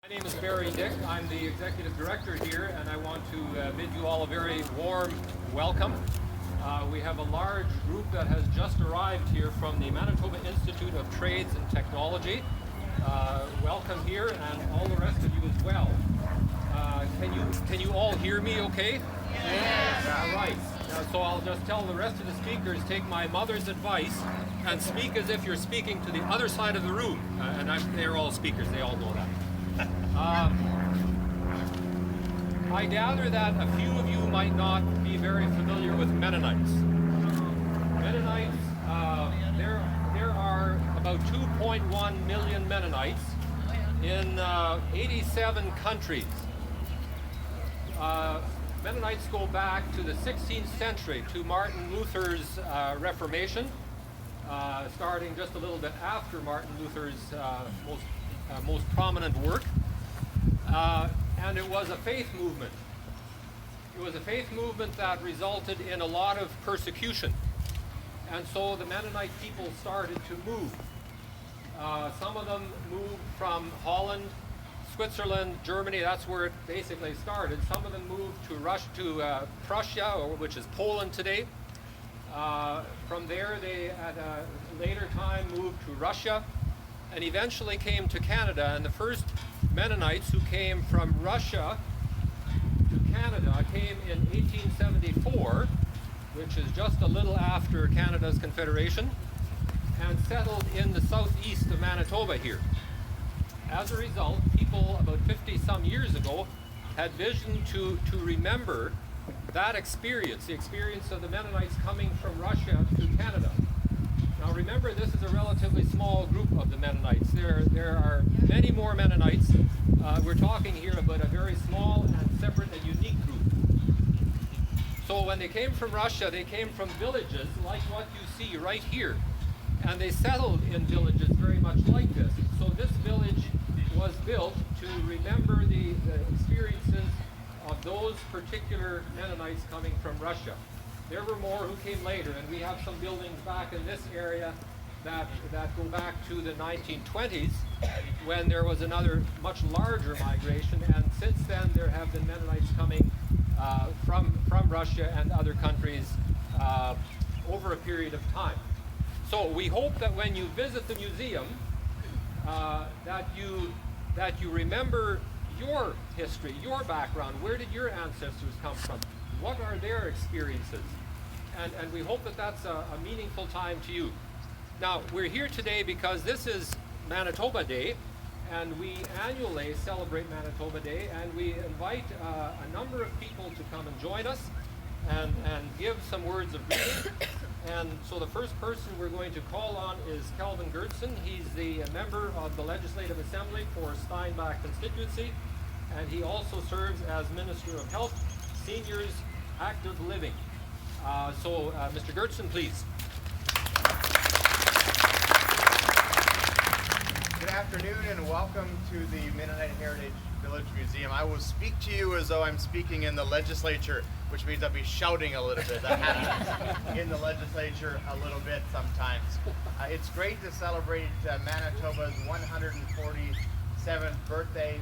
My name is Barry Dick. I'm the Executive Director here, and I want to bid you all a very warm welcome. We have a large group that has just arrived here from the Manitoba Institute of Trades and Technology. Welcome here, and all the rest of you as well. Can you all hear me okay? Yes. All right. So I'll just tell the rest of the speakers, take my mother's advice and speak as if you're speaking to the other side of the room. They're all speakers, they all know that. I gather that a few of you might not be very familiar with Mennonites. Mennonites, there are about 2.1 million Mennonites in 87 countries. Mennonites go back to the 16th century, to Martin Luther's Reformation, starting just a little bit after Martin Luther's most prominent work. And it was a faith movement. It was a faith movement that resulted in a lot of persecution. And so the Mennonite people started to move. Some of them moved from Holland, Switzerland, Germany. That's where it basically started. Some of them moved to Prussia, which is Poland today. From there, they at a later time moved to Russia, and eventually came to Canada. And the first Mennonites who came from Russia to Canada came in 1874, which is just a little after Canada's Confederation, and settled in the southeast of Manitoba here. As a result, people about 50 some years ago had vision to remember that experience, the experience of the Mennonites coming from Russia to Canada. Now remember, this is a relatively small group of the Mennonites. There are many more Mennonites. We're talking here about a very small and separate and unique group. So when they came from Russia, they came from villages like what you see right here. And they settled in villages very much like this. So this village was built to remember the experiences of those particular Mennonites coming from Russia. There were more who came later, and we have some buildings back in this area that go back to the 1920s, when there was another much larger migration, and since then there have been Mennonites coming from Russia and other countries over a period of time. So we hope that when you visit the museum, that you remember your history, your background. Where did your ancestors come from? What are their experiences? And we hope that that's a meaningful time to you. Now, we're here today because this is Manitoba Day, and we annually celebrate Manitoba Day, and we invite a number of people to come and join us and give some words of greeting. And so the first person we're going to call on is Kelvin Gertson. He's the member of the Legislative Assembly for Steinbach constituency, and he also serves as Minister of Health, Seniors, Active Living. Mr. Gertson, please. Good afternoon and welcome to the Mennonite Heritage Village Museum. I will speak to you as though I'm speaking in the legislature, which means I'll be shouting a little bit. That happens in the legislature a little bit sometimes. It's great to celebrate Manitoba's 147th birthday.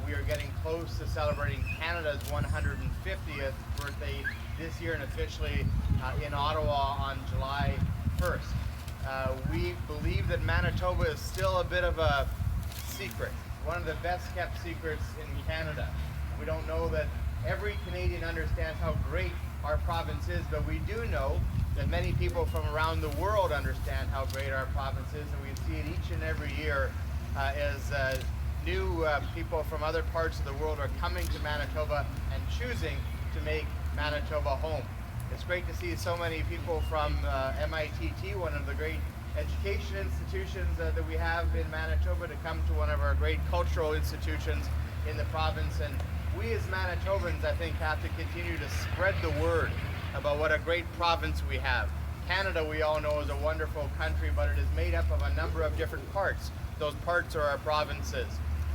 We are getting close to celebrating Canada's 150th birthday this year, and officially in Ottawa on July 1st. We believe that Manitoba is still a bit of a secret, one of the best kept secrets in Canada. We don't know that every Canadian understands how great our province is, but we do know that many people from around the world understand how great our province is, and we see it each and every year as new people from other parts of the world are coming to Manitoba and choosing to make Manitoba home. It's great to see so many people from MITT, one of the great education institutions that we have in Manitoba, to come to one of our great cultural institutions in the province. And we as Manitobans, I think, have to continue to spread the word about what a great province we have. Canada, we all know, is a wonderful country, but it is made up of a number of different parts. Those parts are our provinces.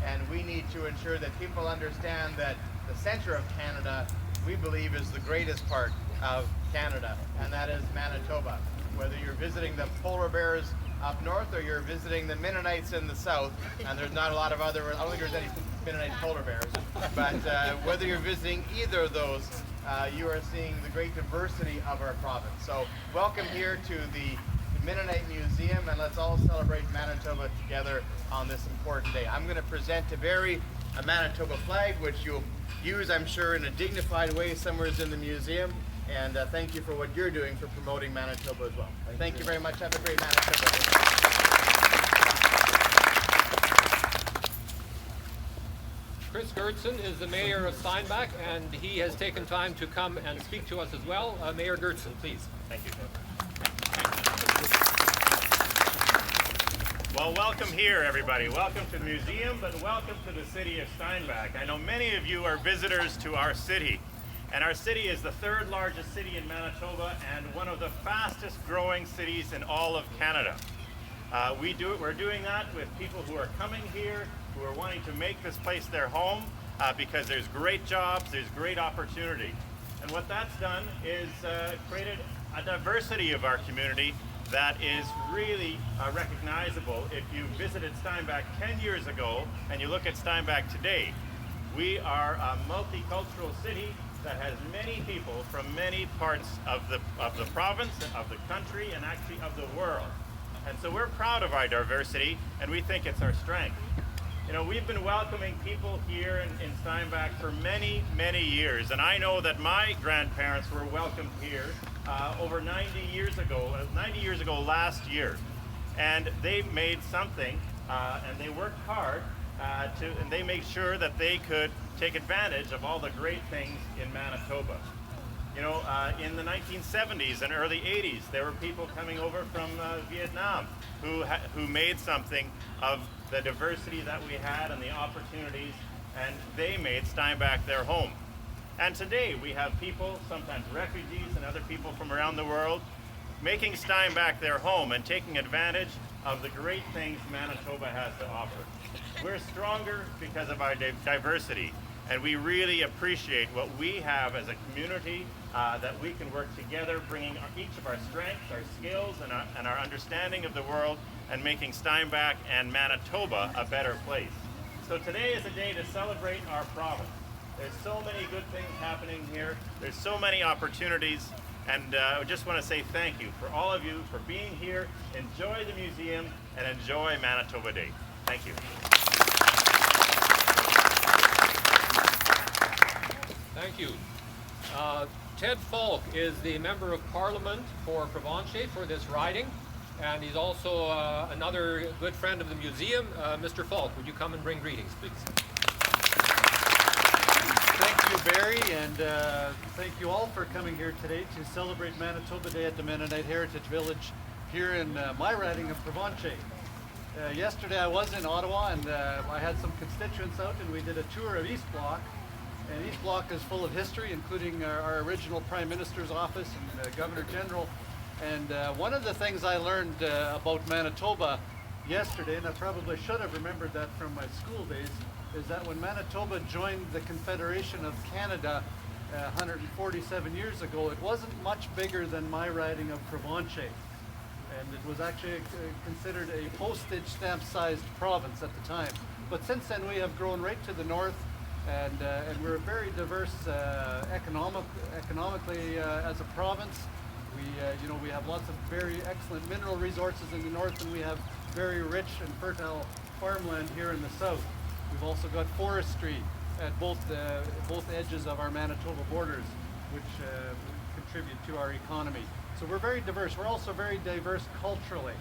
And we need to ensure that people understand that the center of Canada, we believe, is the greatest part of Canada, and that is Manitoba. Whether you're visiting the polar bears up north, or you're visiting the Mennonites in the south, and there's not a lot of other, I don't think there's any Mennonite polar bears, but whether you're visiting either of those, you are seeing the great diversity of our province. So welcome here to the Mennonite Museum, and let's all celebrate Manitoba together on this important day. I'm going to present to Barry a Manitoba flag, which you'll use, I'm sure, in a dignified way somewhere in the museum. And thank you for what you're doing for promoting Manitoba as well. Thank you very much. Have a great Manitoba day. Chris Gertson is the mayor of Steinbach, and he has taken time to come and speak to us as well. Mayor Gertson, please. Thank you. Well, welcome here, everybody. Welcome to the museum, but welcome to the city of Steinbach. I know many of you are visitors to our city, and our city is the third largest city in Manitoba and one of the fastest growing cities in all of Canada. We're doing that with people who are coming here, who are wanting to make this place their home because there's great jobs, there's great opportunity. And what that's done is created a diversity of our community that is really recognizable if you visited Steinbach 10 years ago and you look at Steinbach today. We are a multicultural city that has many people from many parts of the province, of the country, and actually of the world. And so we're proud of our diversity, and we think it's our strength. You know, we've been welcoming people here in Steinbach for many, many years, and I know that my grandparents were welcomed here over 90 years ago last year. And they made something, and they worked hard and they made sure that they could take advantage of all the great things in Manitoba. You know, in the 1970s and early 80s, there were people coming over from Vietnam who made something of the diversity that we had and the opportunities, and they made Steinbach their home. And today we have people, sometimes refugees and other people from around the world, making Steinbach their home and taking advantage of the great things Manitoba has to offer. We're stronger because of our diversity, and we really appreciate what we have as a community, that we can work together, bringing each of our strengths, our skills, and our understanding of the world, and making Steinbach and Manitoba a better place. So today is a day to celebrate our province. There's so many good things happening here. There's so many opportunities, and I just want to say thank you for all of you for being here. Enjoy the museum and enjoy Manitoba Day. Thank you. Thank you. Ted Falk is the Member of Parliament for Provencher for this riding, and he's also another good friend of the museum. Mr. Falk, would you come and bring greetings, please? Thank you, Barry, and thank you all for coming here today to celebrate Manitoba Day at the Mennonite Heritage Village here in my riding of Provencher. Yesterday I was in Ottawa, and I had some constituents out, and we did a tour of East Block. And East Block is full of history, including our original Prime Minister's office and Governor General. And one of the things I learned about Manitoba yesterday, and I probably should have remembered that from my school days, is that when Manitoba joined the Confederation of Canada 147 years ago, it wasn't much bigger than my riding of Provencher. And it was actually considered a postage stamp sized province at the time. But since then we have grown right to the north, and we're very diverse economically as a province. We have lots of very excellent mineral resources in the north, and we have very rich and fertile farmland here in the south. We've also got forestry at both edges of our Manitoba borders, which contribute to our economy. So we're very diverse. We're also very diverse culturally.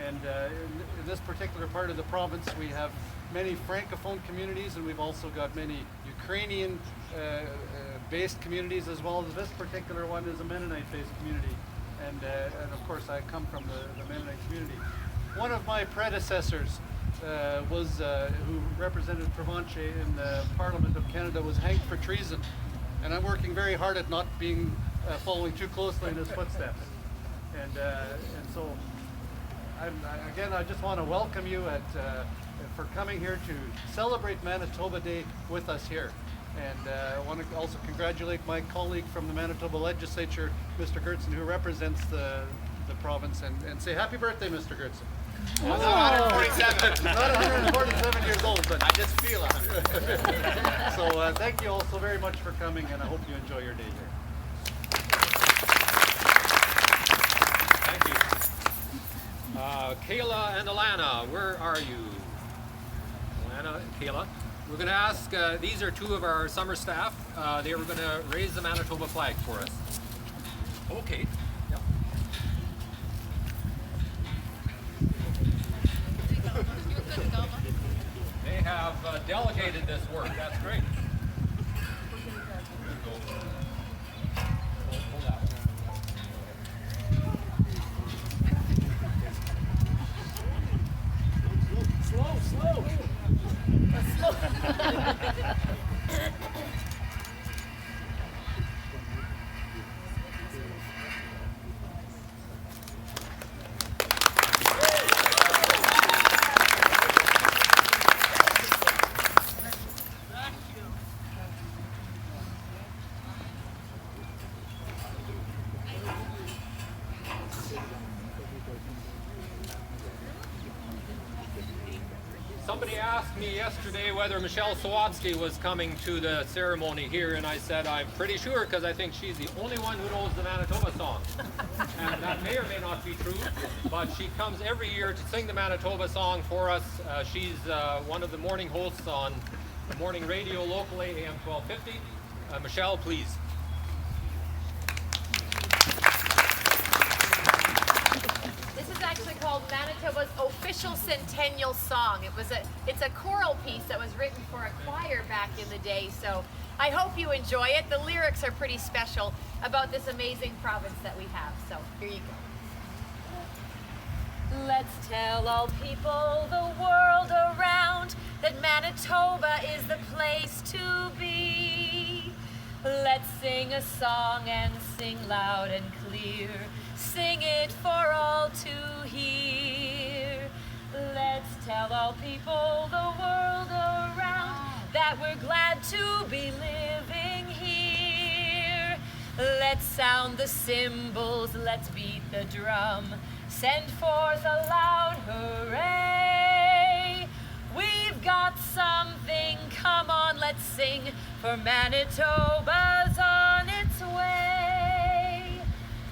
And in this particular part of the province, we have many Francophone communities, and we've also got many Ukrainian based communities, as well as this particular one is a Mennonite based community. And of course I come from the Mennonite community. One of my predecessors who represented Provencher in the Parliament of Canada was hanged for treason. And I'm working very hard at not being following too closely in his footsteps. And so I just want to welcome you for coming here to celebrate Manitoba Day with us here. And I want to also congratulate my colleague from the Manitoba Legislature, Mr. Gertson, who represents the province, and say happy birthday, Mr. Gertson. I'm not 147. Not 147 years old, but I just feel 100. so thank you all so very much for coming, and I hope you enjoy your day here. Thank you. Kayla and Alana, where are you? Alana and Kayla. We're going to ask, these are two of our summer staff. They were going to raise the Manitoba flag for us. Okay. Yep. They have delegated this work. That's great. Hold that one. Slow. Somebody asked me yesterday whether Michelle Sawatzky was coming to the ceremony here, and I said I'm pretty sure because I think she's the only one who knows the Manitoba Song. And that may or may not be true, but she comes every year to sing the Manitoba Song for us. She's one of the morning hosts on the morning radio locally, AM 1250. Michelle, please. This is actually called Manitoba's official centennial song. It's a choral piece that was written for a choir back in the day, so I hope you enjoy it. The lyrics are pretty special about this amazing province that we have, so here you go. Let's tell all people the world around that Manitoba is the place to be. Let's sing a song and sing loud and clear. Sing it for all to hear. Let's tell all people the world around that we're glad to be living here. Let's sound the cymbals, let's beat the drum. Send forth a loud hooray. We've got something, come on, let's sing, for Manitoba's on its way.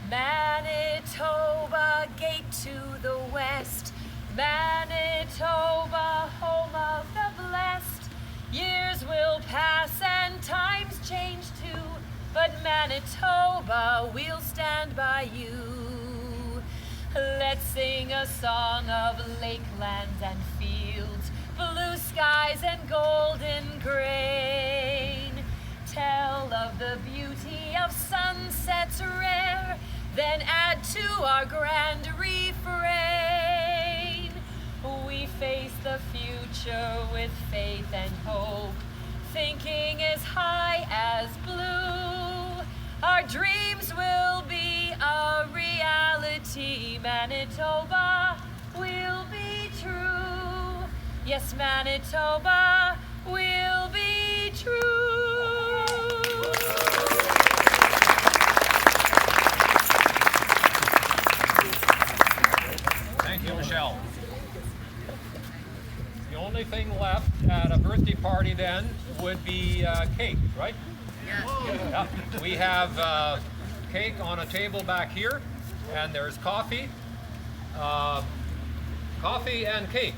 Manitoba, gate to the west. Manitoba, home of the blessed. Years will pass and times change too, but Manitoba, we'll stand by you. Let's sing a song of lakelands and fields, blue skies and golden grain. Tell of the beauty of sunsets rare, then add to our grand refrain. We face the future with faith and hope, thinking as high as blue. Our dreams will be a reality. Manitoba will be true. Yes, Manitoba will be true. Thank you, Michelle. The only thing left at a birthday party then would be cake, right? Yeah. We have cake on a table back here, and there's coffee and cake.